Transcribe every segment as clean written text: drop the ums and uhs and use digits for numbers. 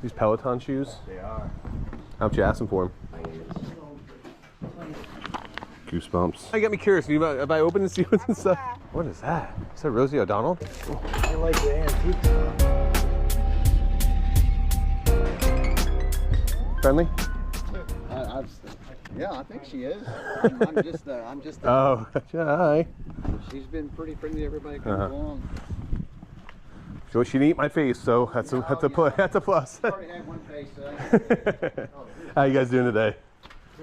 These Peloton shoes? They are. How much you asking for them? Goosebumps. You got me curious. Have I opened and see what's inside? What is that? Is that Rosie O'Donnell? I like the antique stuff. Friendly? Yeah, I think she is. I'm just. Oh, hi. She's been pretty friendly to everybody comes along. So she didn't eat my face, so that's a plus. I already had one face. How you guys doing today?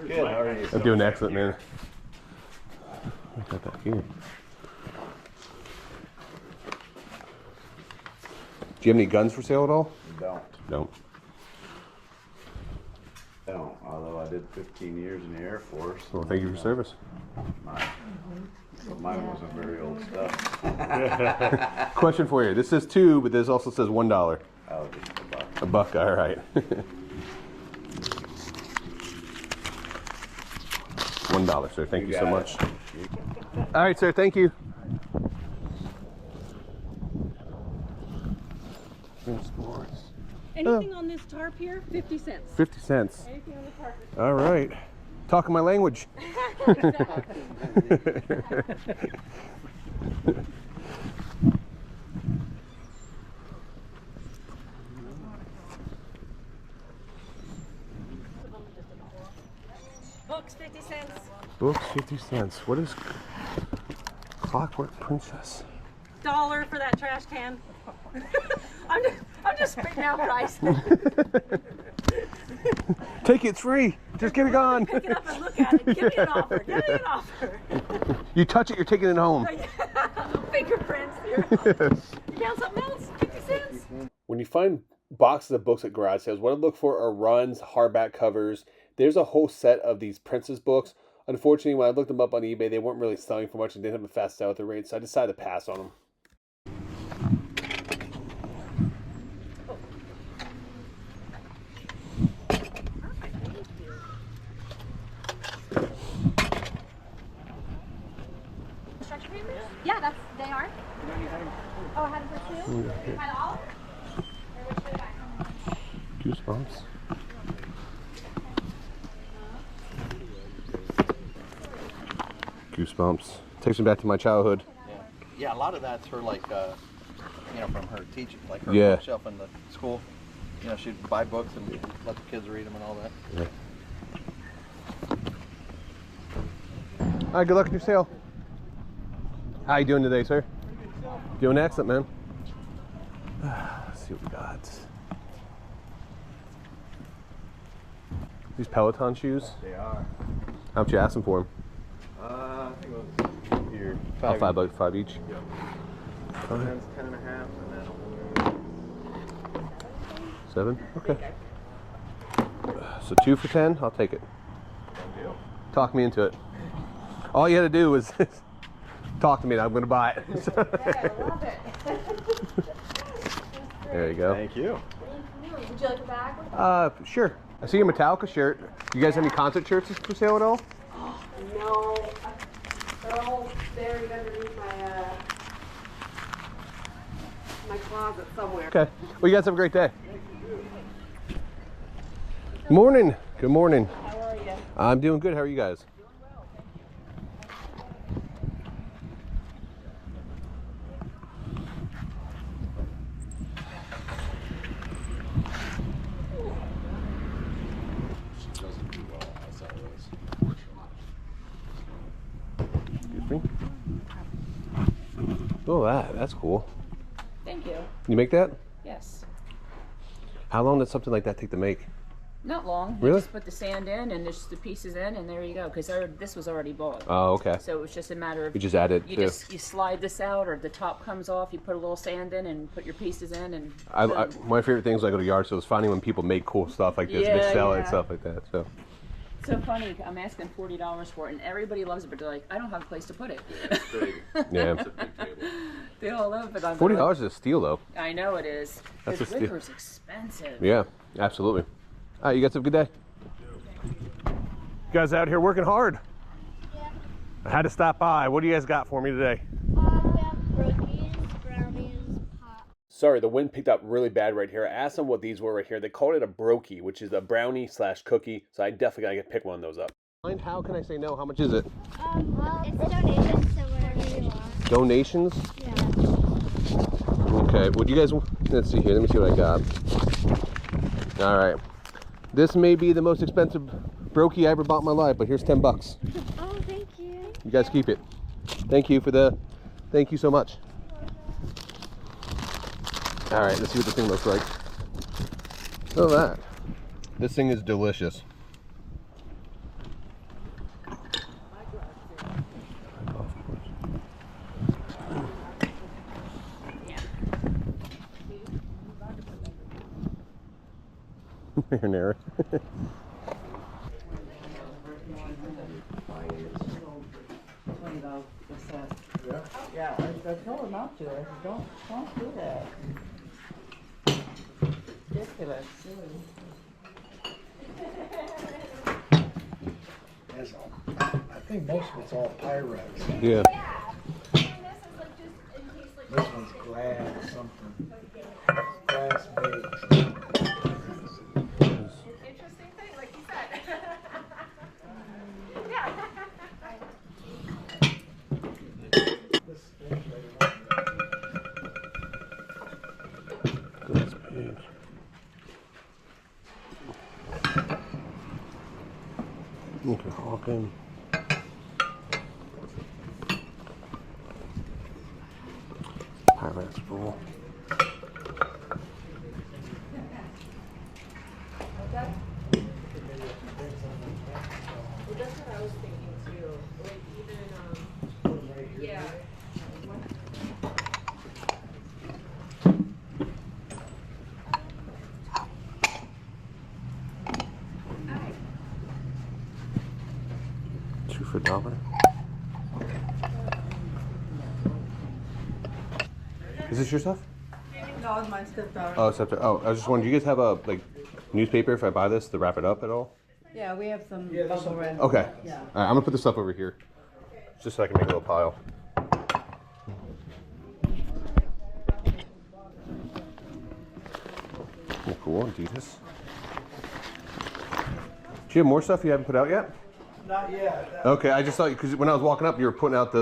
Good. How are you? I'm doing excellent, man. I got that here. Do you have any guns for sale at all? Don't. No. Although I did 15 years in the Air Force. Well, thank you for your service. Mine wasn't very old stuff. Question for you. This says $2, but this also says $1. Oh, just a buck. A buck, all right. $1, sir. Thank you so much. All right, sir. Thank you. Anything on this tarp here? 50 cents. 50 cents. Anything on the tarp? All right. Talking my language. Books, 50 cents. Books, 50 cents. What is Clockwork Princess? $1 for that trash can. I'm just spitting out prices. Take it, it's free. Just get it gone. Pick it up and look at it. Give me an offer. Give me an offer. You touch it, you're taking it home. Fingerprints here. You found something else? 50 cents? When you find boxes of books at garage sales, what I look for are runs, hardback covers. There's a whole set of these Princess books. Unfortunately, when I looked them up on eBay, they weren't really selling for much and didn't have a fast sell-through rate, so I decided to pass on them. Yeah, they are. Oh, I had them for two? You had all? Goosebumps. Goosebumps. Takes me back to my childhood. Yeah, a lot of that's her, like, from her teaching, like her Yeah. bookshelf in the school. She'd buy books and let the kids read them and all that. Yeah. All right, good luck in your sale. How you doing today, sir? Doing excellent, man. Let's see what we got. These Peloton shoes? They are. How much you asking for them? I think it was here. Oh, $5 each. Yep. Fine. And then 10 and a half, and then 7? Okay. So 2 for 10? I'll take it. deal. Talk me into it. All you had to do was talk to me and I'm going to buy it. Yeah, I love it. There you go. Thank you. Would you like a bag? Sure. I see a Metallica shirt. You guys have any concert shirts for sale at all? No. They're all buried underneath my closet somewhere. Okay. Well, you guys have a great day. Morning. Good morning. How are you? I'm doing good. How are you guys? Excuse me. Oh, that's cool. Thank you. You make that? Yes. How long does something like that take to make? Not long. Really? You just put the sand in and just the pieces in, and there you go. Because this was already bought. Oh, okay. So it was just a matter of You just add it you to. you slide this out, or the top comes off. You put a little sand in and put your pieces in, and My favorite things when I go to yard sales is finding when people make cool stuff like this. They Yeah, sell it yeah. and stuff like that. So. it's so funny. I'm asking $40 for it, and everybody loves it, but they're like, I don't have a place to put it. Yeah. They all love it. I'm $40 is a steal, though. I know it is. That's Because a steal. liquor's expensive. Yeah, absolutely. All right, you guys have a good day. You guys out here working hard? Yeah. I had to stop by. What do you guys got for me today? We have brownies, pop. Sorry, the wind picked up really bad right here. I asked them what these were right here. They called it a brookie, which is a brownie / cookie. So I definitely gotta pick one of those up. How can I say no? How much is it? It's donations, so whatever you want. Donations? Yeah. Okay. Would you guys? Let's see here. Let me see what I got. All right. This may be the most expensive brookie I ever bought in my life, but here's $10. Oh, thank you. You guys keep it. Thank you for the. Thank you so much. All right. Let's see what the thing looks like. Look at that. This thing is delicious. Marinara. Yeah, I told him not to. I said, don't do that. Ridiculous. I think most of it's all Pyrex. Yeah. This one's glass something. Glass baked. Interesting thing, like you said. Yeah. This thing's right Glass page. Okay, Hawking. Pyrex full. That's what I was thinking too. Like even yeah. Two for $1. Is this your stuff? No, it's my stepdaughter. Oh, except oh, I was just wondering, do you guys have a like newspaper if I buy this to wrap it up at all? Yeah, we have some there's bubble some- wrap. Okay. Yeah. All right, I'm gonna put this stuff over here, just so I can make a little pile. Oh, cool, Adidas. Do you have more stuff you haven't put out yet? Not yet. Okay, I just thought because when I was walking up, you were putting out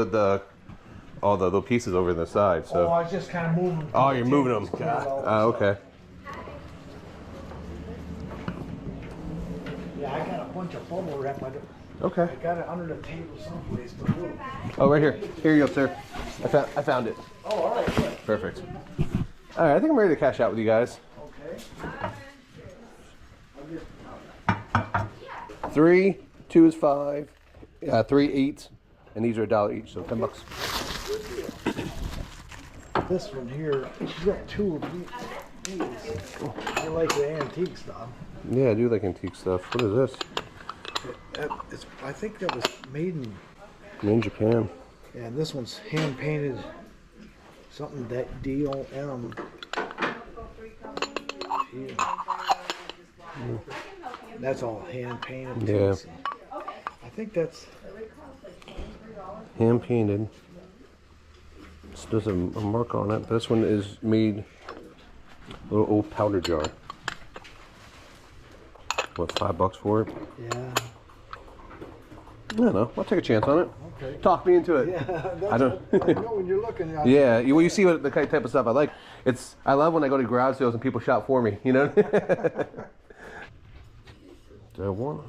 all the little pieces over the side. Oh, So. I was just kind of moving. Oh, you're moving them. Clear it all Oh, up. okay. Yeah, I got a bunch of bubble wrap. Okay. I got it under the table someplace. But look. Oh, right here. Here you go, sir. I found it. Oh, all right, good. Perfect. All right, I think I'm ready to cash out with you guys. Okay. 3, 2 is 5, 3, 8, and these are $1 each, so $10. This one here, you got two of these. I like the antique stuff. Yeah, I do like antique stuff. What is this? I think that was made In Japan. and this one's hand painted. Something that DOM. That's all hand painted. Yeah. I think that's. Hand painted. This does a mark on it, but this one is made a little old powder jar. What, $5 for it? Yeah. I don't know. I'll take a chance on it. Okay. Talk me into it. Yeah. That's I don't. I know when you're looking at. Yeah, well, you see what the type of stuff I like. I love when I go to garage sales and people shop for me. You know. Do I want?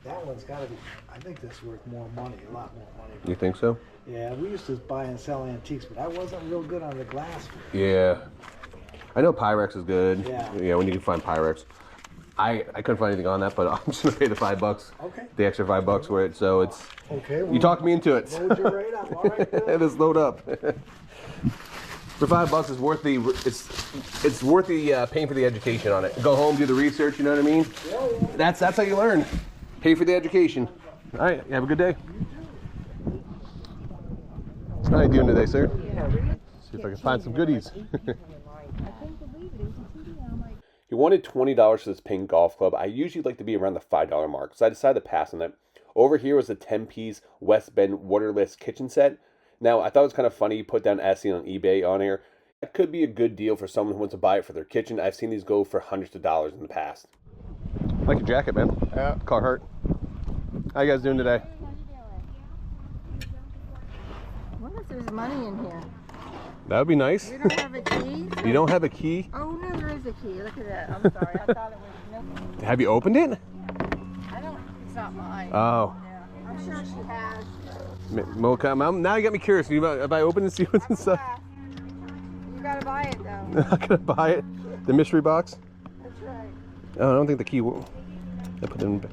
That one's got to be. I think this worth more money, a lot more money. You think so? Yeah, we used to buy and sell antiques, but I wasn't real good on the glass. Yeah. I know Pyrex is good. Yeah. Yeah, when you can find Pyrex. I couldn't find anything on that, but I'm just gonna pay the $5. Okay. The extra $5 for it. So it's. Okay. You talked me into it. Load you right up. All right. Good. Let's load up. For $5 is worth the it's worth the paying for the education on it. Go home, do the research. You know what I mean? Yeah. That's how you learn. Pay for the education. All right. You have a good day. How you doing today, sir? See if I can find some goodies. He wanted $20 for this pink golf club. I usually like to be around the $5 mark, so I decided to pass on it. Over here was the 10-piece West Bend waterless kitchen set. Now, I thought it was kind of funny you put down as seen on eBay on here. That could be a good deal for someone who wants to buy it for their kitchen. I've seen these go for hundreds of dollars in the past. I like your jacket, man. Yeah. Carhartt. How you guys doing today? I wonder if there's money in here. That would be nice. We don't have a key. You don't have a key? Oh no, there is a key. Look at that. I'm sorry. I thought it was nothing. Have you opened it? I don't. It's not mine. Oh. Yeah. I'm sure she has. Now you got me curious. If I open and see what's inside. You gotta buy it though. I'm not gonna buy it. The mystery box. That's right. Oh, I don't think the key will. I put it in.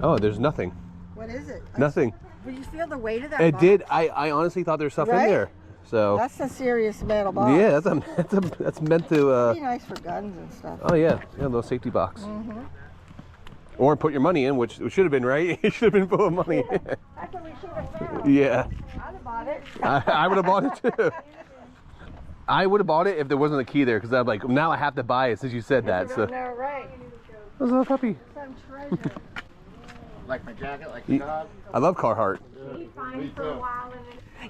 Oh, there's nothing. What is it? Nothing. Will you feel the weight of that It box? did. I honestly thought there was stuff in Right? there. So. That's a serious metal box. Yeah, that's meant to. It'd be nice for guns and stuff. Oh yeah, a little safety box. Mm-hmm. Or put your money in, which should have been right. It should have been full of money. That's what we should have found. Yeah. I'd have bought it. I would have bought it too. I would have bought it if there wasn't a key there, because I'm like, now I have to buy it since you said that. So. No, right. There's a little puppy. Some treasure. Like my jacket, like the dog. I love Carhartt.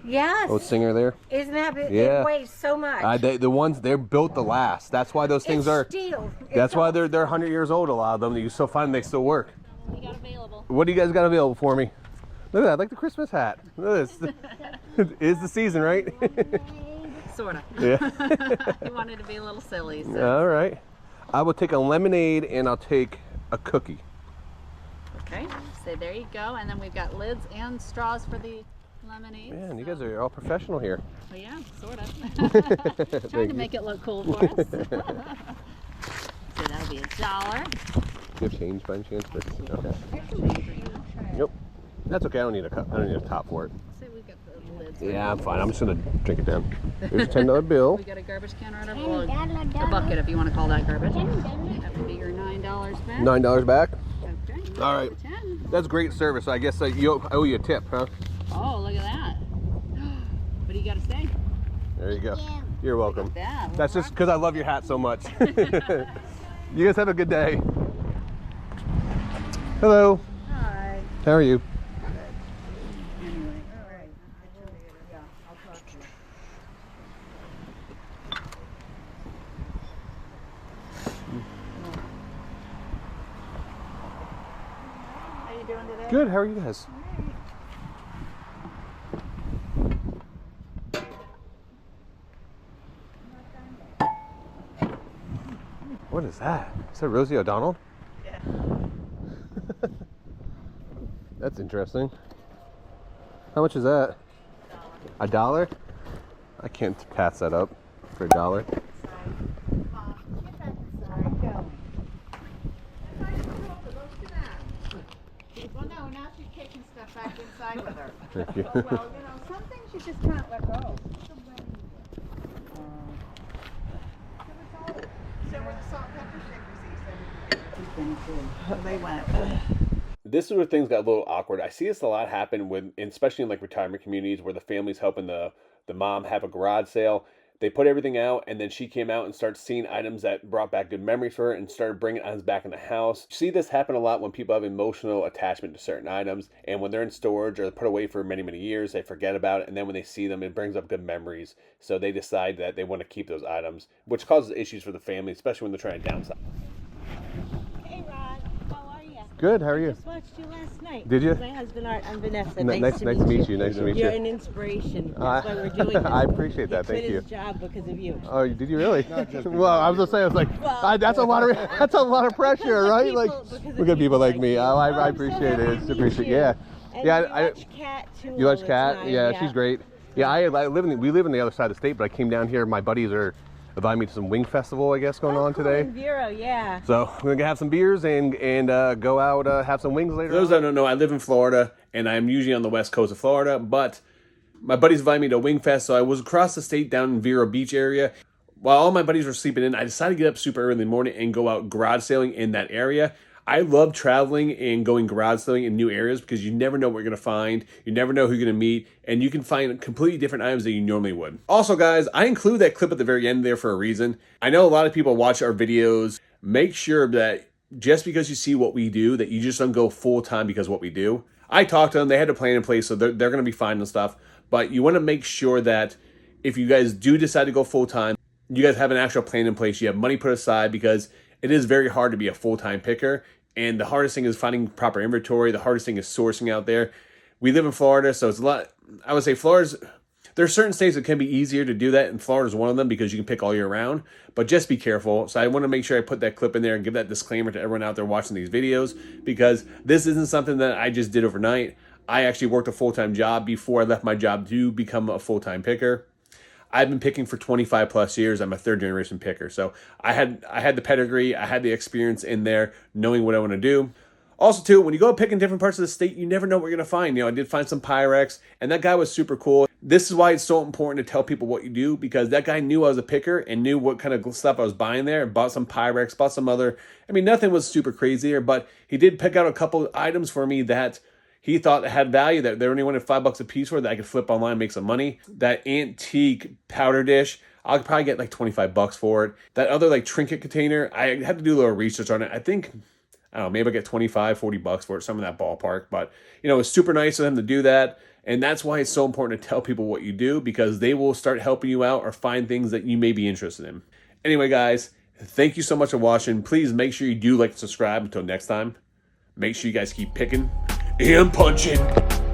Yes. Oh, Singer there. Isn't that big? Yeah. It weighs so much. The ones they're built to last. That's why those things it's are. steel. That's why they're 100 years old. A lot of them. You still find them, they still work. We got available. What do you guys got available for me? Look at that, like the Christmas hat. Look at this. It's the season, right? Sorta. Yeah. You wanted to be a little silly. So. All right. I will take a lemonade and I'll take a cookie. Okay. So there you go. And then we've got lids and straws for the lemonade. Man, you guys are all professional here. Well, yeah, sort of. Trying to make it look cool for us. So that'll be $1. You have change by any chance? Okay. Nope. That's okay. I don't need a cup. I don't need a top for it. So we've got the lids. Yeah, I'm fine. I'm just gonna drink it down. There's a $10 bill. We got a garbage can right over, or a bucket if you want to call that garbage. That would be your $9 back. $9 back. Okay. All right. 10. That's great service. I guess I owe you a tip, huh? Oh, look at that. What do you got to say? There you go. You're welcome. That. That's just because I love your hat so much. You guys have a good day. Hello. Hi. How are you? How you doing today? Good. How are you guys? What is that? Is that Rosie O'Donnell? Yeah. That's interesting. How much is that? $1. I can't pass that up for $1. Well, no, now she's taking stuff back inside with her. Thank you. Well, you know, some things you just can't let go. So when the salt pepper shakers, they went. This is where things got a little awkward. I see this a lot happen with, especially in like retirement communities where the family's helping the mom have a garage sale. They put everything out, and then she came out and started seeing items that brought back good memories for her and started bringing items back in the house. You see this happen a lot when people have emotional attachment to certain items, and when they're in storage or put away for many, many years, they forget about it, and then when they see them, it brings up good memories. So they decide that they want to keep those items, which causes issues for the family, especially when they're trying to downsize. Hey Rod, how are you? Good, how are you? I just watched you last night. Did you? My husband Art, I'm Vanessa. Nice to meet you. Nice to meet You're you. an inspiration. That's why we're doing this. I appreciate that. He Thank quit you. his job because of you. Oh, did you really? Well, I was gonna say, I was like, that's a lot of pressure, right? People, Like, look at people like me. Oh, I appreciate it. So Appreciate, you. yeah, And yeah. you I watch Kat too. you all watch the Kat? time, Yeah, she's great. Yeah, we live in the other side of the state, but I came down here. My buddies are inviting me to some wing festival, I guess, going on cool. today. In Vero, yeah. So we're gonna have some beers and go out have some wings later. For those that don't know, I live in Florida, and I'm usually on the west coast of Florida, but my buddies invited me to Wing Fest, so I was across the state down in Vero Beach area. While all my buddies were sleeping in, I decided to get up super early in the morning and go out garage sailing in that area. I love traveling and going garage sailing in new areas because you never know what you're going to find. You never know who you're going to meet, and you can find completely different items than you normally would. Also, guys, I include that clip at the very end there for a reason. I know a lot of people watch our videos. Make sure that just because you see what we do, that you just don't go full time because of what we do. I talked to them. They had a plan in place, so they're going to be fine and stuff. But you want to make sure that if you guys do decide to go full-time, you guys have an actual plan in place. You have money put aside, because it is very hard to be a full-time picker. And the hardest thing is finding proper inventory. The hardest thing is sourcing out there. We live in Florida, so it's a lot. I would say Florida's, there are certain states that can be easier to do that, and Florida is one of them because you can pick all year round. But just be careful. So I want to make sure I put that clip in there and give that disclaimer to everyone out there watching these videos, because this isn't something that I just did overnight. I actually worked a full-time job before I left my job to become a full-time picker. I've been picking for 25 plus years. I'm a third generation picker. So I had the pedigree, I had the experience in there, knowing what I want to do. Also, too, when you go pick in different parts of the state, you never know what you're going to find. You know, I did find some Pyrex, and that guy was super cool. This is why it's so important to tell people what you do, because that guy knew I was a picker and knew what kind of stuff I was buying there. Bought some Pyrex, bought some other, I mean, nothing was super crazy there, but he did pick out a couple items for me that he thought had value, that they only wanted $5 a piece for, that I could flip online and make some money. That antique powder dish, I'll probably get like 25 bucks for it. That other like trinket container, I had to do a little research on it. I think, I don't know, maybe I get 25, 40 bucks for it, some in that ballpark. But, you know, it's super nice of them to do that. And that's why it's so important to tell people what you do, because they will start helping you out or find things that you may be interested in. Anyway, guys, thank you so much for watching. Please make sure you do like and subscribe. Until next time, make sure you guys keep picking and punching.